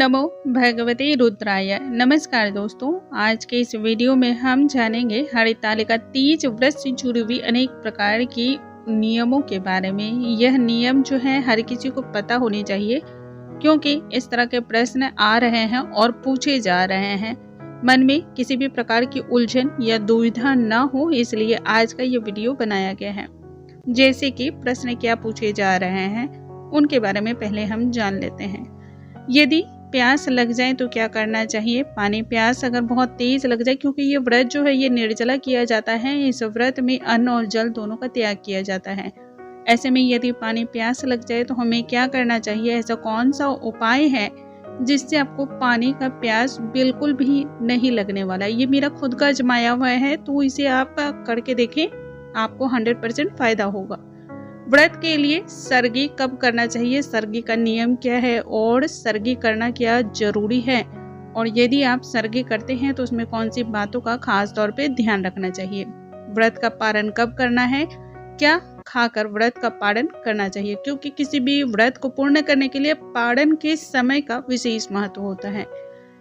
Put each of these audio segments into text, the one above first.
नमो भगवते रुद्राय। नमस्कार दोस्तों, आज के इस वीडियो में हम जानेंगे हरितालिका तीज व्रत से जुड़ी हुई अनेक प्रकार की नियमों के बारे में। यह नियम जो है हर किसी को पता होनी चाहिए, क्योंकि इस तरह के प्रश्न आ रहे हैं और पूछे जा रहे हैं। मन में किसी भी प्रकार की उलझन या दुविधा न हो, इसलिए आज का ये वीडियो बनाया गया है। जैसे कि प्रश्न क्या पूछे जा रहे हैं उनके बारे में पहले हम जान लेते हैं। यदि प्यास लग जाए तो क्या करना चाहिए। पानी प्यास अगर बहुत तेज लग जाए, क्योंकि ये व्रत जो है ये निर्जला किया जाता है, इस व्रत में अन्न और जल दोनों का त्याग किया जाता है। ऐसे में यदि पानी प्यास लग जाए तो हमें क्या करना चाहिए, ऐसा कौन सा उपाय है जिससे आपको पानी का प्यास बिल्कुल भी नहीं लगने वाला। ये मेरा खुद का आजमाया हुआ है, तो इसे आप करके देखें, आपको 100% फायदा होगा। व्रत के लिए सर्गी कब करना चाहिए, सर्गी का नियम क्या है और सर्गी करना क्या जरूरी है, और यदि आप सर्गी करते हैं तो उसमें कौन सी बातों का खास तौर पे ध्यान रखना चाहिए। व्रत का पारण कब करना है, क्या खाकर व्रत का पारण करना चाहिए, क्योंकि किसी भी व्रत को पूर्ण करने के लिए पारण के समय का विशेष महत्व होता है।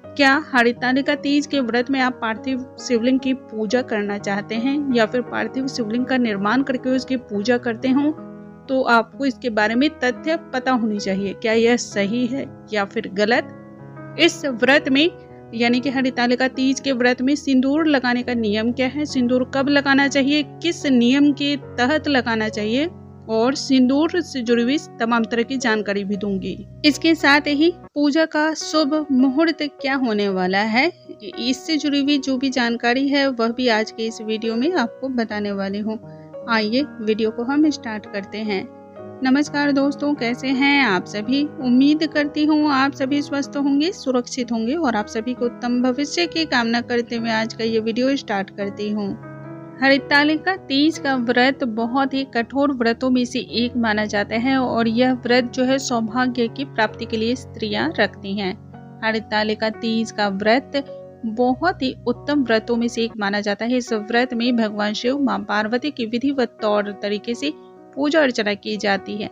क्या हरितालिका तीज के व्रत में आप पार्थिव शिवलिंग की पूजा करना चाहते हैं या फिर पार्थिव शिवलिंग का निर्माण करके उसकी पूजा करते हो, तो आपको इसके बारे में तथ्य पता होनी चाहिए। क्या यह सही है या फिर गलत। इस व्रत में यानी कि हरितालिका तीज के व्रत में सिंदूर लगाने का नियम क्या है, सिंदूर कब लगाना चाहिए, किस नियम के तहत लगाना चाहिए, और सिंदूर से जुड़ी हुई तमाम तरह की जानकारी भी दूंगी। इसके साथ ही पूजा का शुभ मुहूर्त क्या होने वाला है, इससे जुड़ी हुई जो भी जानकारी है वह भी आज के इस वीडियो में आपको बताने वाली हूँ। आइए वीडियो को हम स्टार्ट करते हैं। नमस्कार दोस्तों, कैसे हैं आप सभी। उम्मीद करती हूँ आप सभी स्वस्थ होंगे, सुरक्षित होंगे और आप सभी को उत्तम भविष्य की कामना करते हुए आज का ये वीडियो स्टार्ट करती हूँ। हरितालिका तीज का व्रत बहुत ही कठोर व्रतों में से एक माना जाता है और यह व्रत जो है सौभाग्य की प्राप्ति के लिए स्त्रियां रखती हैं। हरितालिका तीज का व्रत बहुत ही उत्तम व्रतों में से एक माना जाता है। इस व्रत में भगवान शिव, मां पार्वती की विधिवत तौर तरीके से पूजा अर्चना की जाती है।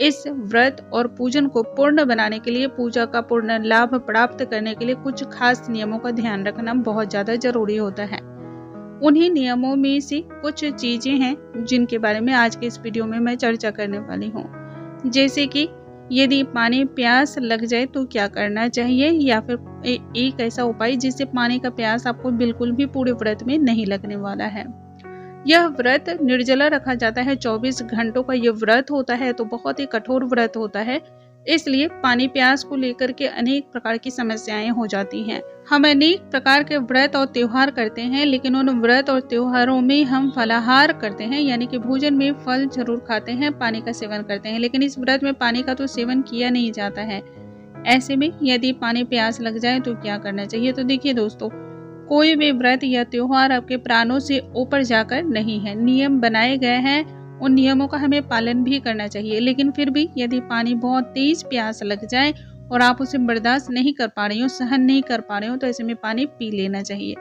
इस व्रत और पूजन को पूर्ण बनाने के लिए, पूजा का पूर्ण लाभ प्राप्त करने के लिए कुछ खास नियमों का ध्यान रखना बहुत ज्यादा जरूरी होता है। उन्हीं नियमों में से कुछ चीजें हैं जिनके बारे में आज के इस वीडियो में मैं चर्चा करने वाली हूँ। जैसे कि यदि पानी प्यास लग जाए तो क्या करना चाहिए, या फिर एक ऐसा उपाय जिससे पानी का प्यास आपको बिल्कुल भी पूरे व्रत में नहीं लगने वाला है। यह व्रत निर्जला रखा जाता है, 24 घंटों का यह व्रत होता है, तो बहुत ही कठोर व्रत होता है, इसलिए पानी प्यास को लेकर के अनेक प्रकार की समस्याएं हो जाती हैं। हम अनेक प्रकार के व्रत और त्योहार करते हैं, लेकिन उन व्रत और त्योहारों में हम फलाहार करते हैं, यानी कि भोजन में फल जरूर खाते हैं, पानी का सेवन करते हैं, लेकिन इस व्रत में पानी का तो सेवन किया नहीं जाता है। ऐसे में यदि पानी प्यास लग जाए तो क्या करना चाहिए। तो देखिए दोस्तों, कोई भी व्रत या त्योहार आपके प्राणों से ऊपर जाकर नहीं है। नियम बनाए गए हैं, उन नियमों का हमें पालन भी करना चाहिए, लेकिन फिर भी यदि पानी बहुत तेज प्यास लग जाए और आप उसे बर्दाश्त नहीं कर पा रहे हो, सहन नहीं कर पा रहे हो, तो ऐसे में पानी पी लेना चाहिए।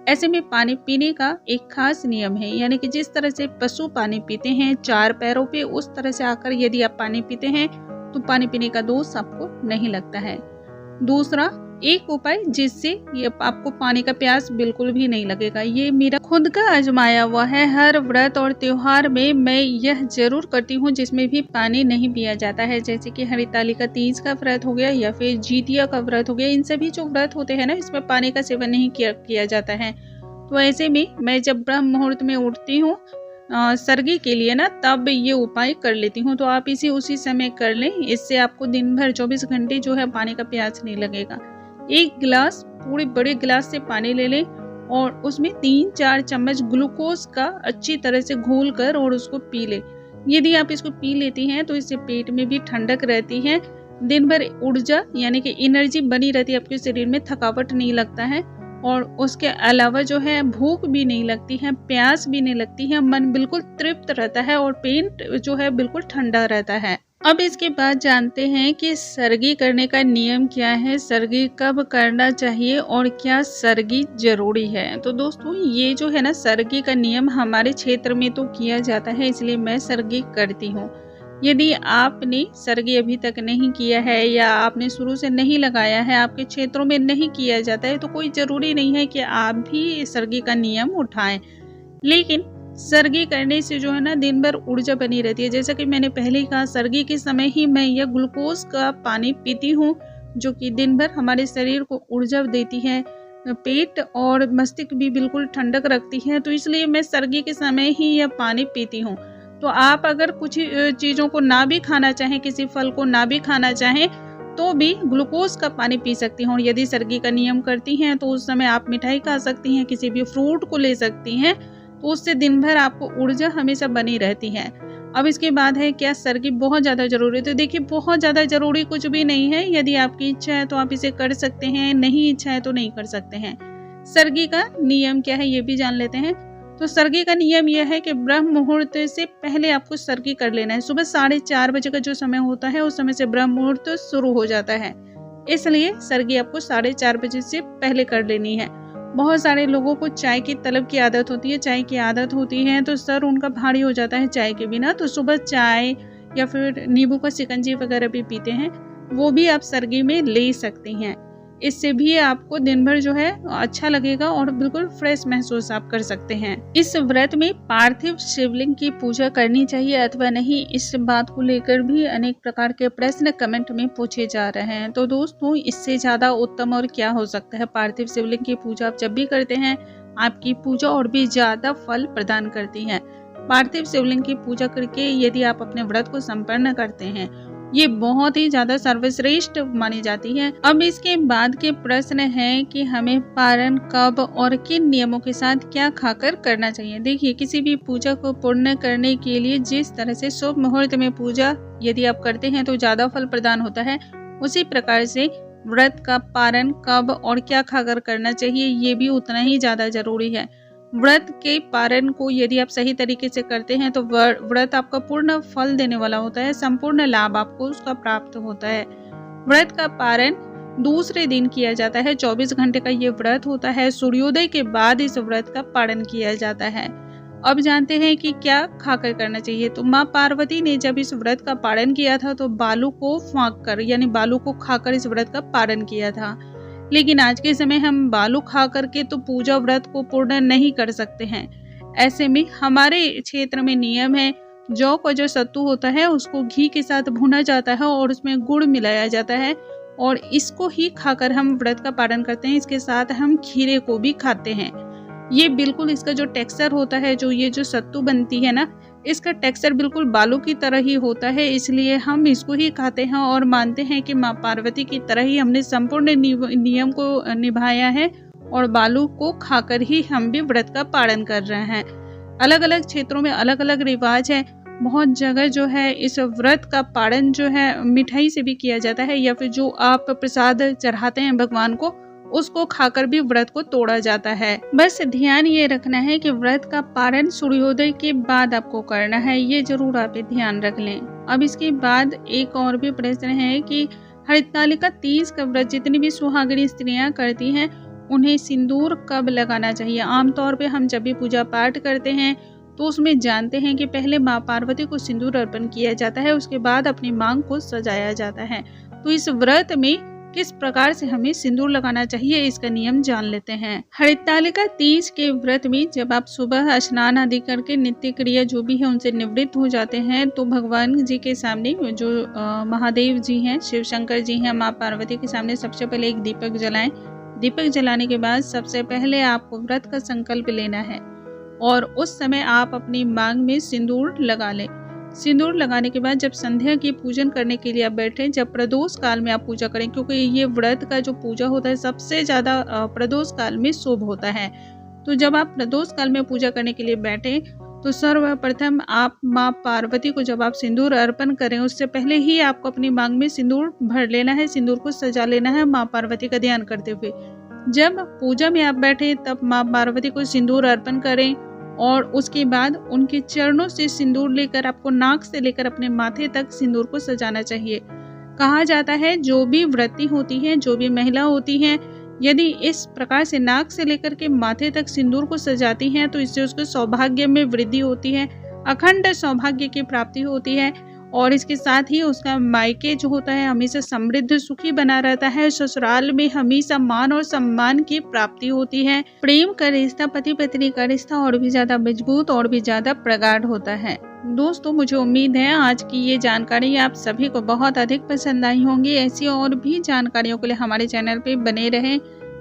ऐसे में पानी पीने का एक खास नियम है, यानी कि जिस तरह से पशु पानी पीते हैं 4 पैरों पे, उस तरह से आकर यदि आप पानी पीते हैं तो पानी पीने का दोष आपको नहीं लगता है। दूसरा एक उपाय जिससे ये आपको पानी का प्यास बिल्कुल भी नहीं लगेगा, ये मेरा खुद का आजमाया हुआ है। हर व्रत और त्योहार में मैं यह जरूर करती हूँ जिसमें भी पानी नहीं पिया जाता है, जैसे कि हरितालिका तीज का व्रत हो गया या फिर जितिया का व्रत हो गया। इन सभी जो व्रत होते हैं ना, इसमें पानी का सेवन नहीं किया जाता है। तो ऐसे में मैं जब ब्रह्म मुहूर्त में उठती हूँ सर्गी के लिए ना, तब ये उपाय कर लेती हूँ। तो आप इसे उसी समय कर लें, इससे आपको दिन भर 24 घंटे जो है पानी का प्यास नहीं लगेगा। एक गिलास, पूरे बड़े गिलास से पानी ले लें और उसमें 3-4 चम्मच ग्लूकोज का अच्छी तरह से घोल कर और उसको पी लें। यदि आप इसको पी लेती हैं तो इससे पेट में भी ठंडक रहती है, दिन भर ऊर्जा यानी कि एनर्जी बनी रहती है, आपके शरीर में थकावट नहीं लगता है, और उसके अलावा जो है भूख भी नहीं लगती है, प्यास भी नहीं लगती है, मन बिल्कुल तृप्त रहता है और पेट जो है बिल्कुल ठंडा रहता है। अब इसके बाद जानते हैं कि सर्गी करने का नियम क्या है, सर्गी कब करना चाहिए और क्या सर्गी जरूरी है। तो दोस्तों, ये जो है ना सर्गी का नियम हमारे क्षेत्र में तो किया जाता है, इसलिए मैं सर्गी करती हूँ। यदि आपने सरगी अभी तक नहीं किया है या आपने शुरू से नहीं लगाया है, आपके क्षेत्रों में नहीं किया जाता है, तो कोई ज़रूरी नहीं है कि आप भी सरगी का नियम उठाएं। लेकिन सरगी करने से जो है ना, दिन भर ऊर्जा बनी रहती है। जैसा कि मैंने पहले ही कहा, सरगी के समय ही मैं यह ग्लूकोज का पानी पीती हूँ, जो कि दिन भर हमारे शरीर को ऊर्जा देती है, पेट और मस्तिष्क भी बिल्कुल ठंडक रखती है। तो इसलिए मैं सरगी के समय ही यह पानी पीती हूँ। तो आप अगर कुछ चीज़ों को ना भी खाना चाहें, किसी फल को ना भी खाना चाहें, तो भी ग्लूकोज का पानी पी सकती हैं। और यदि सरगी का नियम करती हैं तो उस समय आप मिठाई खा सकती हैं, किसी भी फ्रूट को ले सकती हैं, तो उससे दिन भर आपको ऊर्जा हमेशा बनी रहती है। अब इसके बाद है, क्या सरगी बहुत ज़्यादा ज़रूरी है? तो देखिए, बहुत ज़्यादा ज़रूरी कुछ भी नहीं है। यदि आपकी इच्छा है तो आप इसे कर सकते हैं, नहीं इच्छा है तो नहीं कर सकते हैं। सरगी का नियम क्या है ये भी जान लेते हैं। तो सरगी का नियम यह है कि ब्रह्म मुहूर्त से पहले आपको सरगी कर लेना है। सुबह 4:30 बजे का जो समय होता है, उस समय से ब्रह्म मुहूर्त शुरू हो जाता है, इसलिए सरगी आपको 4:30 बजे से पहले कर लेनी है। बहुत सारे लोगों को चाय की तलब की आदत होती है, चाय की आदत होती है तो सर उनका भारी हो जाता है चाय के बिना, तो सुबह चाय या फिर नींबू का शिकंजी वगैरह भी पीते हैं, वो भी आप सरगी में ले सकती हैं। इससे भी आपको दिन भर जो है अच्छा लगेगा और बिल्कुल फ्रेश महसूस आप कर सकते हैं। इस व्रत में पार्थिव शिवलिंग की पूजा करनी चाहिए अथवा नहीं, इस बात को लेकर भी अनेक प्रकार के प्रश्न कमेंट में पूछे जा रहे हैं। तो दोस्तों, इससे ज्यादा उत्तम और क्या हो सकता है। पार्थिव शिवलिंग की पूजा आप जब भी करते हैं, आपकी पूजा और भी ज्यादा फल प्रदान करती है। पार्थिव शिवलिंग की पूजा करके यदि आप अपने व्रत को संपन्न करते हैं, ये बहुत ही ज्यादा सर्वश्रेष्ठ मानी जाती है। अब इसके बाद के प्रश्न है कि हमें पारण कब और किन नियमों के साथ क्या खाकर करना चाहिए। देखिए, किसी भी पूजा को पूर्ण करने के लिए जिस तरह से शुभ मुहूर्त में पूजा यदि आप करते हैं तो ज्यादा फल प्रदान होता है, उसी प्रकार से व्रत का पारण कब और क्या खाकर करना चाहिए, ये भी उतना ही ज्यादा जरूरी है। व्रत के पारण को यदि आप सही तरीके से करते हैं तो व्रत आपका पूर्ण फल देने वाला होता है, संपूर्ण लाभ आपको उसका प्राप्त होता है। व्रत का पारण दूसरे दिन किया जाता है। 24 घंटे का ये व्रत होता है। सूर्योदय के बाद इस व्रत का पारण किया जाता है। अब जानते हैं कि क्या खाकर करना चाहिए। तो माँ पार्वती ने जब इस व्रत का पारण किया था तो बालू को फाँक कर यानी बालू को खाकर इस व्रत का पारण किया था। लेकिन आज के समय हम बालू खा करके तो पूजा व्रत को पूर्ण नहीं कर सकते हैं। ऐसे में हमारे क्षेत्र में नियम है, जौ का जो सत्तू होता है उसको घी के साथ भुना जाता है और उसमें गुड़ मिलाया जाता है और इसको ही खाकर हम व्रत का पालन करते हैं। इसके साथ हम खीरे को भी खाते हैं। ये बिल्कुल इसका जो टेक्सचर होता है, जो ये जो सत्तू बनती है ना, इसका टेक्सचर बिल्कुल बालू की तरह ही होता है, इसलिए हम इसको ही खाते हैं और मानते हैं कि माँ पार्वती की तरह ही हमने संपूर्ण नियम को निभाया है और बालू को खाकर ही हम भी व्रत का पालन कर रहे हैं। अलग अलग क्षेत्रों में अलग अलग रिवाज है। बहुत जगह जो है इस व्रत का पालन जो है मिठाई से भी किया जाता है या फिर जो आप प्रसाद चढ़ाते हैं भगवान को, उसको खाकर भी व्रत को तोड़ा जाता है। बस ध्यान ये रखना है कि व्रत का पारण सूर्योदय के बाद आपको करना है, ये जरूर आप ध्यान रख लें। अब इसके बाद एक और भी प्रश्न है कि हरितालिका तीज का व्रत जितनी भी सुहागिनी स्त्रियां करती हैं, उन्हें सिंदूर कब लगाना चाहिए। आमतौर पे हम जब भी पूजा पाठ करते हैं तो उसमें जानते हैं कि पहले माँ पार्वती को सिंदूर अर्पण किया जाता है, उसके बाद अपनी मांग को सजाया जाता है। तो इस व्रत में किस प्रकार से हमें सिंदूर लगाना चाहिए, इसका नियम जान लेते हैं। हरितालिका तीज के व्रत में जब आप सुबह स्नान आदि करके नित्य क्रिया जो भी है उनसे निवृत्त हो जाते हैं, तो भगवान जी के सामने जो महादेव जी हैं, शिव शंकर जी हैं, माँ पार्वती के सामने सबसे पहले एक दीपक जलाएं। दीपक जलाने के बाद सबसे पहले आपको व्रत का संकल्प लेना है और उस समय आप अपनी मांग में सिंदूर लगा लें। सिंदूर लगाने के बाद जब संध्या की पूजन करने के लिए आप बैठे, जब प्रदोष काल में आप पूजा करें, क्योंकि ये व्रत का जो पूजा होता है सबसे ज्यादा प्रदोष काल में शुभ होता है। तो जब आप प्रदोष काल में पूजा करने के लिए बैठे तो सर्वप्रथम आप माँ पार्वती को जब आप सिंदूर अर्पण करें, उससे पहले ही आपको अपनी मांग में सिंदूर भर लेना है, सिंदूर को सजा लेना है माँ पार्वती का ध्यान करते हुए। जब पूजा में आप बैठे तब माँ पार्वती को सिंदूर अर्पण करें और उसके बाद उनके चरणों से सिंदूर लेकर आपको नाक से लेकर अपने माथे तक सिंदूर को सजाना चाहिए। कहा जाता है जो भी व्रती होती है, जो भी महिला होती है, यदि इस प्रकार से नाक से लेकर के माथे तक सिंदूर को सजाती हैं तो इससे उसके सौभाग्य में वृद्धि होती है, अखंड सौभाग्य की प्राप्ति होती है और इसके साथ ही उसका मायके जो होता है हमेशा समृद्ध सुखी बना रहता है। ससुराल में हमेशा मान और सम्मान की प्राप्ति होती है। प्रेम का रिश्ता, पति पत्नी का रिश्ता और भी ज्यादा मजबूत और भी ज्यादा प्रगाढ़ होता है। दोस्तों, मुझे उम्मीद है आज की ये जानकारी आप सभी को बहुत अधिक पसंद आई होंगी। ऐसी और भी जानकारियों के लिए हमारे चैनल पे बने रहें।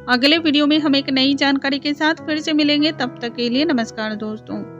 अगले वीडियो में हम एक नई जानकारी के साथ फिर से मिलेंगे। तब तक के लिए नमस्कार दोस्तों।